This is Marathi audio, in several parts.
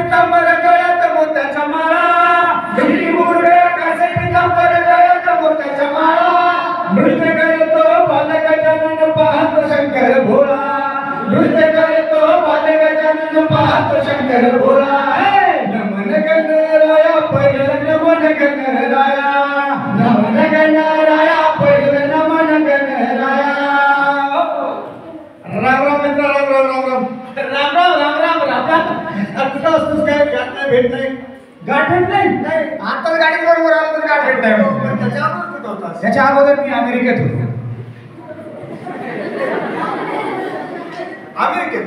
पितांबर गळ्यात मोत्याच्या माळा भिंडी मुरडे आकाशी पितांबर गळ्यात मोत्याच्या माळा नृत्य करतो बालगजानन पाहतो शंकर भोळा नृत्य करतो बालगजानन पाहतो शंकर भोळा नमन गणराया पहिलं नमन गणराया नमन गणराया पहिलं नमन गणराया राम राम मित्र राम राम राम राम राम राम राम राम राम राम कुठं असतोस काय गाठ नाही भेट नाही गाठ भेट नाही आता गाडी बरोबर आलो तर गाठ भेट नाही त्याच्या अगोदर कुठं होतास त्याच्या अगोदर मी अमेरिकेत होतो अमेरिकेत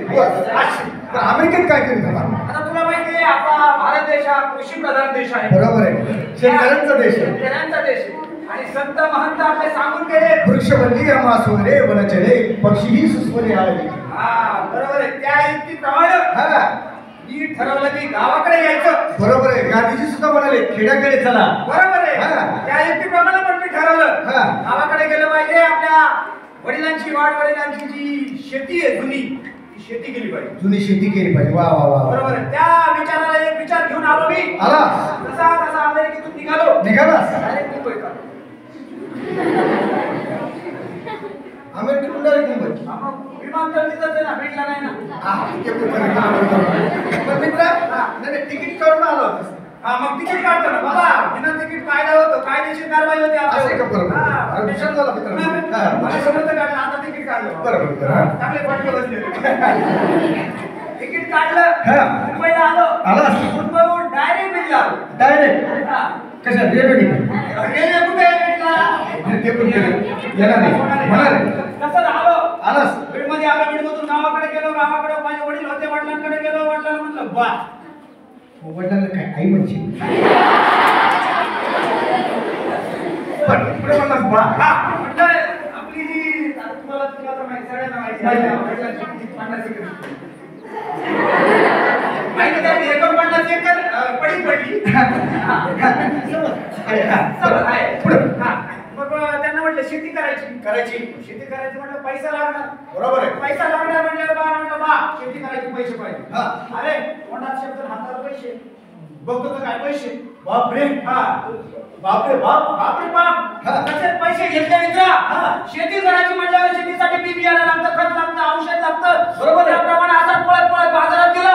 काय करीत होता आता तुला माहिती आहे आपला भारत देश हा कृषी प्रधान देश आहे बरोबर आहे शेतकऱ्यांचा देश आहे शेतकऱ्यांचा देश आहे आणि संत महंत आपले सांगून गेले वृक्षवल्ली रमासुरे वनचरे पक्षीही सुस्वरे आले हा बरोबर आहे त्या युक्तीप्रमाणे मी ठरवलं की गावाकडे यायचं बरोबर आहे गांधीजी सुद्धा म्हणाले खेड्याकडे चला बरोबर आहे त्या युक्तीप्रमाणे पण मी ठरवलं गावाकडे गेलं पाहिजे आपल्या वडिलांची वाडवडिलांची जी शेती आहे जुनी ती शेती केली पाहिजे जुनी शेती केली पाहिजे वा वा वा बरोबर आहे त्या विचाराला एक विचार घेऊन आलो मी आला तसा तसा अमेरिकेतून निघालास डायरेक्ट मुंबईत आलो अमेरिकेतून डायरेक्ट मुंबई विमानतळ तिथंच आहे ना भेटला नाही ना मित्र तिकीट काढून आलो मग तिकीट काढतो ना बाबा बिना तिकीट कायदा होतो कायदेशीर कारवाई होती मला समजतं काढलं आता तिकीट काढलं बरोबर चांगले फटके बसले तिकीट काढलं मुंबईला आलो मुंबईहून डायरेक्ट भेटला डायरेक्ट कशा रेल्वे कुठे कसं आलास बीडमध्ये आलो बीडमधून गावाकडे गेलो गावाकडे माझे वडील होते वडिलांकडे गेलो वडिलांना म्हणलं बा वडिलांना काय आई म्हणजे पुढे म्हणलं बा आपली जी तुम्हाला तर माहिती सगळ्यांना माहिती आहे 49 एकर पडली मग त्यांना म्हटलं शेती करायची शेती करायची म्हटलं पैसा लागणार बरोबर आहे पैसा लागणार म्हटलं बा शेती करायची पैसे पाहिजे अरे कोणाच शब्द हाताला पैसे बघतो तर काय पैसे बापरे बापरे बाप कसे पैसे घेतले मित्रा शेती करायची म्हटल्यावर शेतीसाठी बी बियाणं लागतं खत लागतं औषध लागतं बरोबर त्याप्रमाणे असं पळत बाजारात गेलो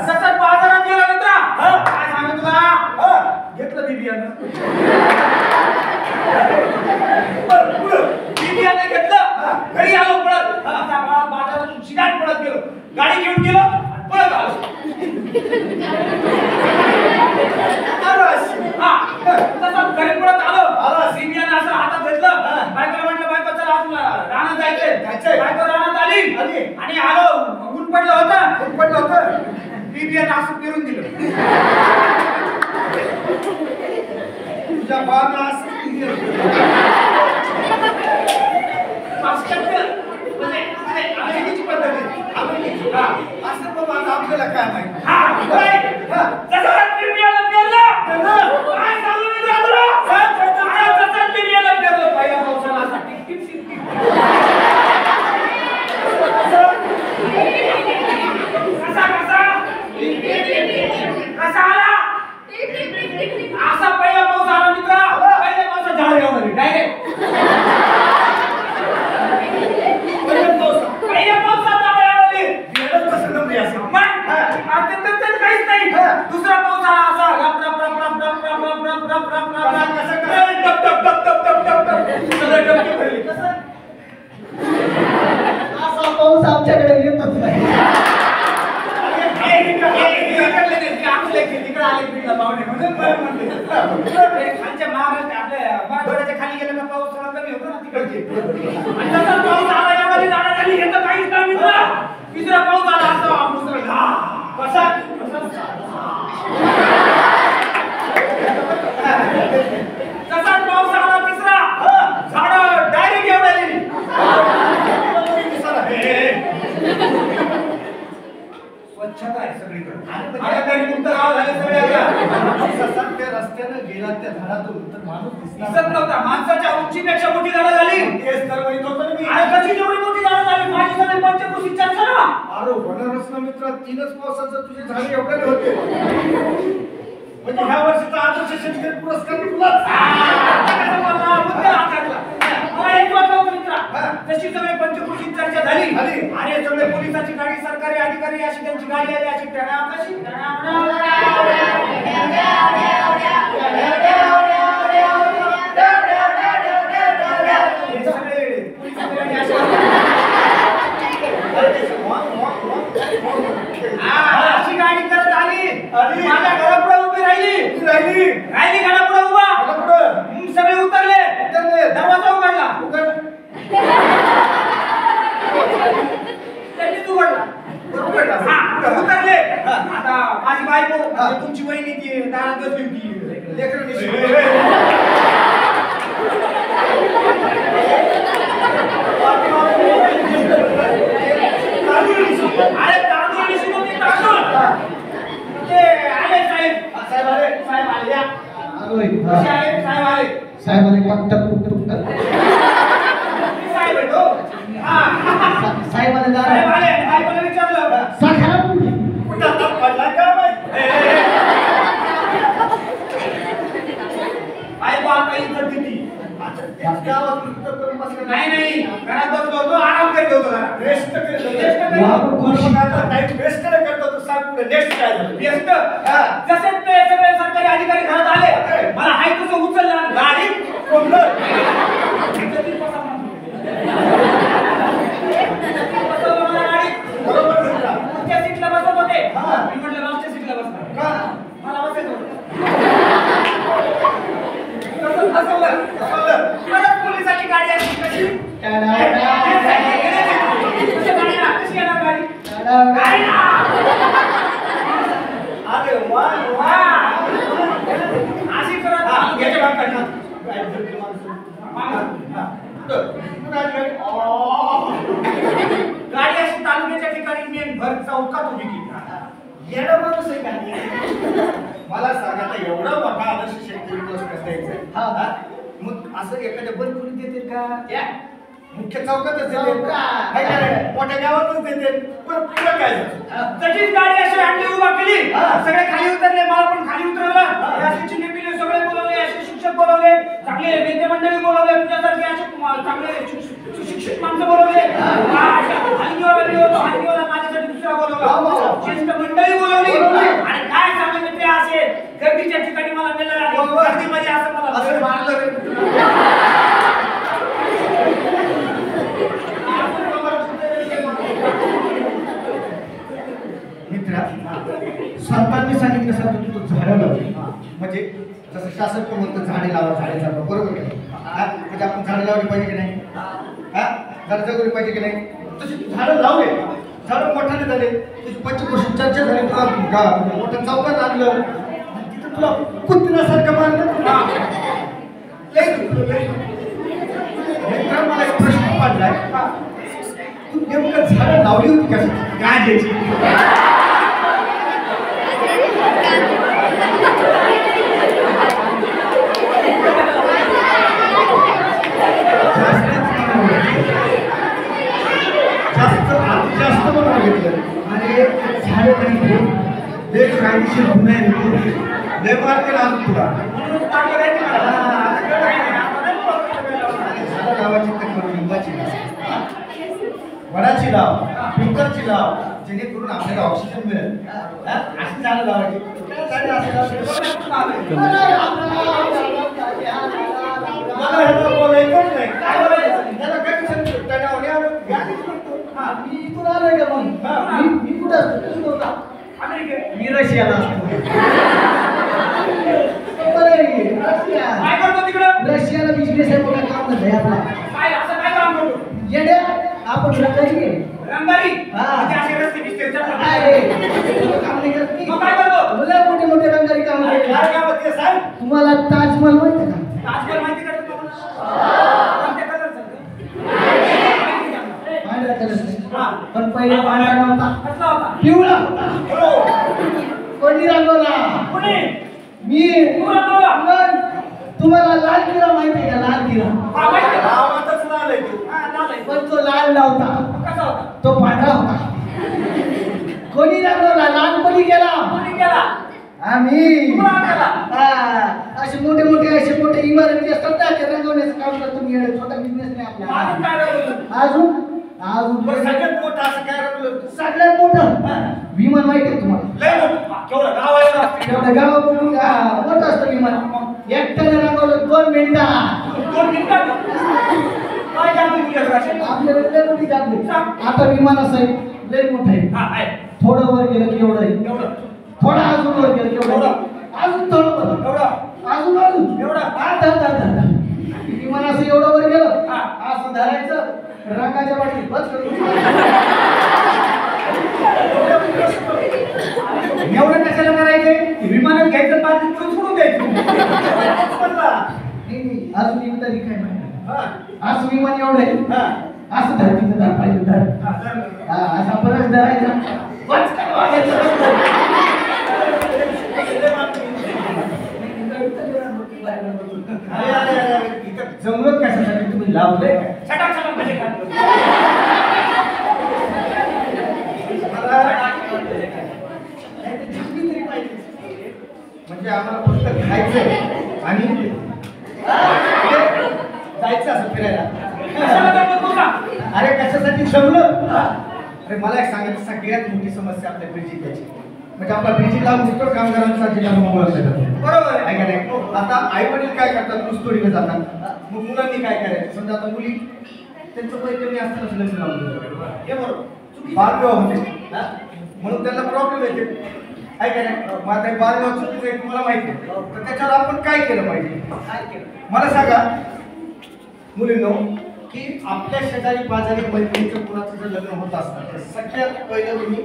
सतत बाजारात गेलो मित्रा काय सांगू तुला घेतलं बी बियाणं बियाणं घेतलं घरी आलो पळत बाजारातून शिकायला पळत गेलो गाडी घेऊन गेलो पळत आलो तसं घरी पळत आलो बियाणं असं हातात घेतलं बायकोला म्हटलं बायको चला आज रानात जायचंय बायको रानात आली आणि आलो ऊन पडलं होतं बियाणं असं पेरून दिलं तुझ्या बाळाला असं अमेरिकेची पद्धत असं बाबा आपल्याला काय माहिती असा पहिला पाऊस आला मित्र पहिल्या पावसात झाड घेऊन डायरेक्ट पहिल्या पावसात काहीच नाही दुसरा पाऊस आला असा रप रप रप रप रप रप रप रप रप रप रप कसं टप टप टप टप टप टप टप सगळं टपके भरले कसं असा पाऊस आमच्याकडे येतच नाही खालच्या महाराष्ट्र आपल्या मराठवाड्याच्या खाली गेलं का पाऊस थोडा कमी होतो ना तिकडचे पाऊस आला यामध्ये झाडा झाली हे तर काहीच नाही मित्र तिसरा पाऊस आला असता कसा तसाच पाऊस आला तिसरा झाड डायरेक्ट घेऊन आली स्वच्छता आहे सगळीकडे मुक्त गाव झाले सगळे रस्त्यानं गेला त्या झाडातून तर माणूस दिसत नव्हता माणसाच्या उंचीपेक्षा मोठी झाडं झाली तेच तर म्हणत होतो मी कशी जेवढी मोठी झाडं झाली माझी सगळी पंचकृषी चर्चा ना. अरे होणारच ना मित्रा, 3च पावसाचं तुझे झाले एवढे होते. म्हणजे ह्या वर्षीचा आदर्श शेतकरी पुरस्कार तुलाच. आता कसं बोलला? मुद्दा हातातला. मला एक वाटलं होतं मित्रा. जशी सगळे पंचकृषीत चर्चा झाली आणि सगळे पोलिसाची गाडी, सरकारी अधिकारी अशी त्यांची गाडी आली, अशी टणा कशी अशी गाडी करत आली, माझ्या घरापुढे उभी राहिली घरापुढे उभा. सगळे उतरले, दरवाजा उघडला. त्यांनीच उघडला. हा, उतरले. आता माझी बायको, तुमची वहिनी ती दारात बसली होती. अरे तांदूळ निसून होते, तांदूळ. ते आले साहेब आले. कसे आले? साहेब आले. साहेब आहे तो. साहेब आले. बायकोला विचारलं, कुठं पडला का बायको आता इज्जत दिली. नाही, घरात बसलो होतो, आराम करत होतो. बेस्ट जसे ते सगळे सरकारी अधिकारी घरात आले, मला हाय कसं उचललं गाडी सीटला बसत होते. मी म्हटलं मागच्या सीटला बसणार, मला बसायचं परत पोलिसाची गाडी आली. कशी येणार गाडी? अरे वा अशी करत घ्यायच्या भाग गाडी अशी तालुक्याच्या ठिकाणी मेन भर चौकात उभी केली. येणं माणूस आहे का? मला सांगा आता एवढा मोठा आदर्श शेतकरी कसं द्यायचा? मग असं एखाद्या बंद करून देतील का? मुख्य चौकातच देते, मोठ्या गावातच देते. पण पुढं काय तशीच गाडी अशी आणली, उभा केली. सगळे खाली उतरले, मला पण खाली उतरवलं. असे चिन्हे पिले सगळे बोलवले, असे शिक्षक बोलवले, चांगले नेते मंडळी बोलवले, तुझ्यासारखे असे चांगले सुशिक्षित माणसं बोलवले. हलगीवाला माझ्यासाठी दुसरा बोलवला, ज्येष्ठ मंडळी बोलवली. आणि काय चांगले मित्र असे गर्दीच्या ठिकाणी मला नेलं, गर्दीमध्ये असं मला मारलं. सरकारने सांगितलं सर तू झाडं लावली, म्हणजे जसं शासन पण म्हणतं झाडे लावा, बरोबर की नाही? म्हणजे आपण झाडं लावली पाहिजे की नाही? झाडं जगवली पाहिजे की नाही? तशी झाडं लावले, झाडं मोठाने झाले, तुझी पंचकृषी चर्चा झाली, तुला मोठं चौकात आणलं, तिथं तुला कुत्र्यासारखं मारलं. मला एक प्रश्न पडलाय, तू नेमकं झाडं लावली होती का? काय द्यायची? जास्त बनवून घेतलं आणि झाडे काही एक कायदेशीर गुन्हा आहे, लय मार्केट आलो तुला. झाडं लावायची तर लिंबाची वडाची लाव, पिंपरची लाव, जेणेकरून आपल्याला ऑक्सिजन मिळेल. अशी झाडं लावायची. मला ह्याला बोलायचंच नाही. काय बोलायचं? त्याला काय मी इथून आलोय का मग? मी कुठं असतो? मी रशियाला असतो. काय करतो तिकडं? रशियाला बिझनेस आहे, मोठा काम करतोय आपला. काय असं काय काम करतो? येड्या आपण रंगारी आहे. रंगारी? हा. म्हणजे असे रस्ते बिस्ते चालतात. काम नाही करत मी. मग काय करतो? लय मोठे मोठे रंगारी काम काय काम होते साहेब? तुम्हाला ताजमहल माहिती का? ताजमहल माहिती करतो तुम्हाला? कोणत्या कलरचा? पांढरा कलर हा. पण पहिले पांढरा नव्हता, कसला होता? पिवळा होता. कोणी रंगवला? कोणी? मी. तू रंगवला? मग तुम्हाला लाल किरा माहिती आहे का? लाल किरा हा, माहिती आहे. गावातच नाव आहे तू. हा, लाल आहे. पण तो लाल नव्हता, कसा होता? तो पांढरा होता. कोणी रागवला लहानपणी गेला कोणी केला आम्ही तुम्हाला केला असे मोठे इमारती असतात ना ते रंगवण्याचं काम करतो मी छोटा बिझनेस नाही आपला माझं काय रंगवलं? अजून बरं, सगळ्यात मोठं असं काय रंगवलं? सगळ्यात मोठं विमान माहिती आहे तुम्हाला लय मोठं. केवढं गाव आहे ना? एवढं गावाकडून मोठं असतं विमान एकट्याने रंगवलं 2 मिनिटात 2 मिनिटात काय जादू केलं राशन? आपल्याला लय मोठी जादू आहे. आता विमान असं आहे लय मोठं आहे हा आहे थोडं वर गेलं की एवढं आहे एवढं थोडं अजून वर गेलं की एवढं आहे. अजून थोडं वर एवढं अजून एवढं. आता विमान असं एवढं वर गेलं हा. असं धरायचं रंगाच्या बाटलीत बस करून एवढं कशाला करायचंय? विमानात घ्यायचं बाजू सोडून द्यायचं नाही, अजून एक तरी काय माहिती असं विमान एवढं आहे हा. असं धरतीचं धर पाहिजे धर असा परत धरायचा बस करून वागायचं. अरे, इथं जमलं कशासाठी तुम्ही लावलंय काय? छटाक छटाक म्हणजे काय? म्हणजे आम्हाला फक्त खायचंय आणि जायचं असं फिरायला. कशाला जमत तुला? अरे कशासाठी जमलं? अरे मला एक सांगायचं सगळ्यात मोठी समस्या आपल्या ब्रिजिकाची म्हणजे आपला ब्रिजिकला मुस्तर कामगारांचा जिल्हा म्हणून ओळखला जातो. बरोबर आहे. आहे का नाही? आता आई वडील काय करतात नुसतोडीला जातात मग मुलांनी काय करायचं समजा आता मुली त्यांचं पैठणी असतानाच लग्न लावून देतात. हे बरोबर बालविवाह होते हा? म्हणून त्यांना प्रॉब्लेम येते आहे का नाही? मग आता हे बालविवाह चुकीचं आहे तुम्हाला माहिती आहे तर त्याच्यावर आपण काय केलं पाहिजे मला सांगा मुलींनो की आपल्या शेजारी पाजारी मैत्रिणीचं कुणाचं जर लग्न होत असतं तर सगळ्यात पहिलं तुम्ही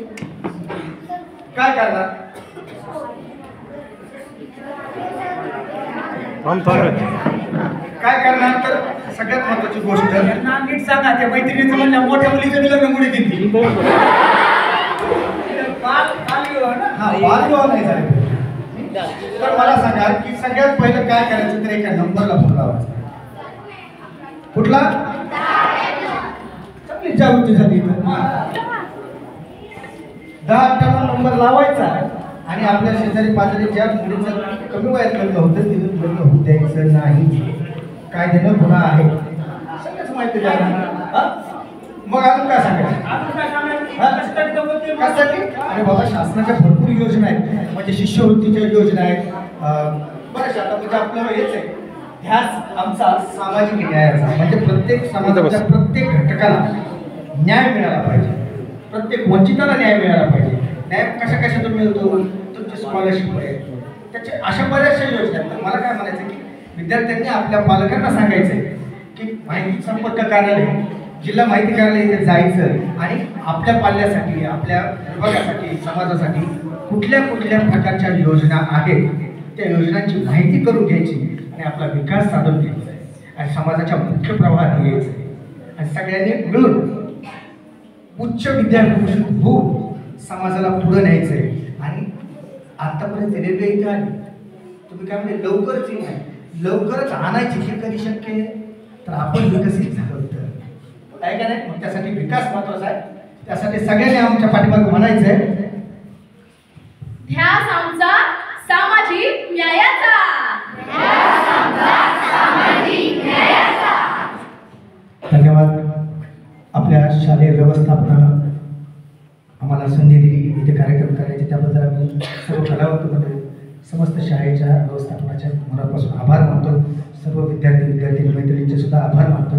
काय करणार काय करणार तर सगळ्यात महत्वाची गोष्ट ना नीट सांगा त्या मैत्रिणीचं म्हणलं मोठ्या मुलीचं बी लग्न मुली देतील बालविवाह ना? हा बालविवाह नाही झाले तर मला सांगा की सगळ्यात पहिलं काय करायचं तर एका नंबरला फोन लावायचा कुठला चांगली जागृती झाली इथं. 10-11 नंबर लावायचा आणि आपल्या शेजारी पाजारी ज्या मुलीचं कमी वयात लग्न होतं तिथून लग्न होऊ द्यायचं नाही काय देणं गुन्हा आहे सगळंच माहिती द्या मग अजून काय सांगायचं अजून काय सांगायचं? हा? कष्टाची जमत ते कशासाठी? अरे बाबा शासनाच्या भरपूर योजना आहेत म्हणजे शिष्यवृत्तीच्या योजना आहेत बरेचशा आता म्हणजे आपलं हेच आहे ध्यास आमचा सामाजिक न्यायाचा म्हणजे प्रत्येक समाजाच्या प्रत्येक घटकाला न्याय मिळाला पाहिजे प्रत्येक वंचिताला न्याय मिळाला पाहिजे न्याय कशा कशातून मिळतो तुमची स्कॉलरशिप आहे त्याचे अशा बऱ्याचशा योजना आहेत तर मला काय म्हणायचं की विद्यार्थ्यांनी आपल्या पालकांना सांगायचंय की माहिती संपर्क कार्यालय जिल्हा माहिती कार्यालय इथे जायचं आणि आपल्या पाल्यासाठी आपल्या विभागासाठी समाजासाठी कुठल्या कुठल्या प्रकारच्या योजना आहेत त्या योजनांची माहिती करून घ्यायची आणि आपला विकास साधून घ्यायचा आहे आणि समाजाच्या मुख्य प्रवाहात यायचं आहे आणि सगळ्यांनी मिळून उच्च विद्याभूषण होऊन समाजाला पुढे न्यायचं आहे आणि आतापर्यंत रेल्वे इथे आली तुम्ही काय म्हणजे लवकरच येईल नाही लवकरच आणायची हे कधी शक्य आहे तर आपण विकसित झालो तर आहे का नाही मग त्यासाठी विकास महत्वाचा आहे त्यासाठी सगळ्यांनी आमच्या पाठीमागे म्हणायचं आहे ध्यास आमचा सामाजिक न्यायाचा धन्यवाद आपल्या शालेय व्यवस्थापनानं आम्हाला संधी दिली इथे कार्यक्रम करायचे त्याबद्दल आम्ही सर्व कलावंतमध्ये समस्त शाळेच्या व्यवस्थापनाच्या मनापासून आभार मानतो सर्व विद्यार्थी मैत्रिणींचे सुद्धा आभार मानतो